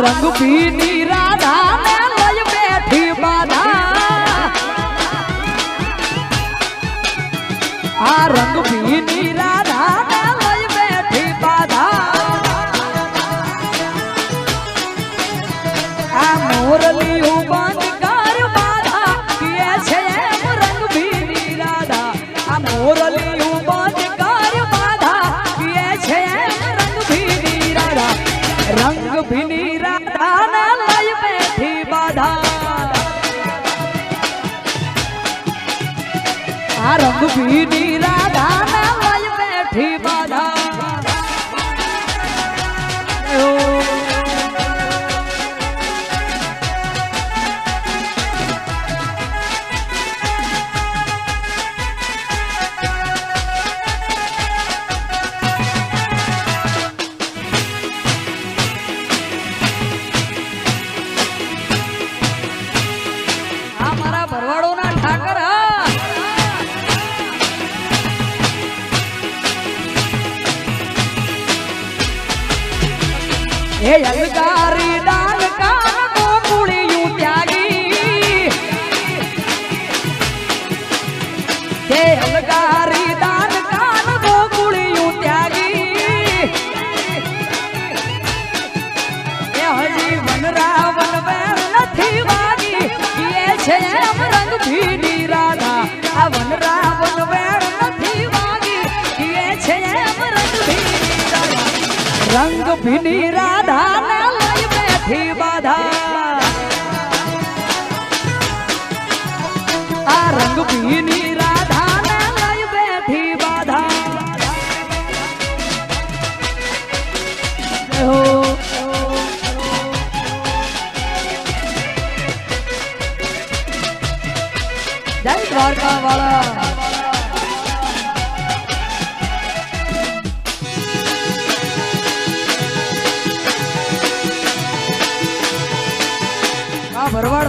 रंग भीनी राधा ने लय बैठी बाधा आ रंग भीनी राधा ने लय बैठी बाधा आ मोरली बंद कर बाधा किए छे रंग भीनी राधा आ मोरली बंद कर बाधा किए छे रंग भीनी राधा रंग भीनी राधा ने लय बैठी बाधा आ रंग भीनी राधा ने लय बैठी बाधा भरवाड़ो ना ठाकर हे अलगारी डाल का गोकुड़ी यूं त्यागी हे अलगारी डाल का गोकुड़ी यूं त्यागी हे हजी वन रावण वेर नथी वागी किए छे रंग भीनी राधा आ वन रावण वेर नथी वागी किए छे रंग भीनी राधा रंग भीनी राधा ने लय बैठी बाधा आ रंग भीनी राधा ने लय बैठी बाधा हो जय द्वारका वाला भरवाड़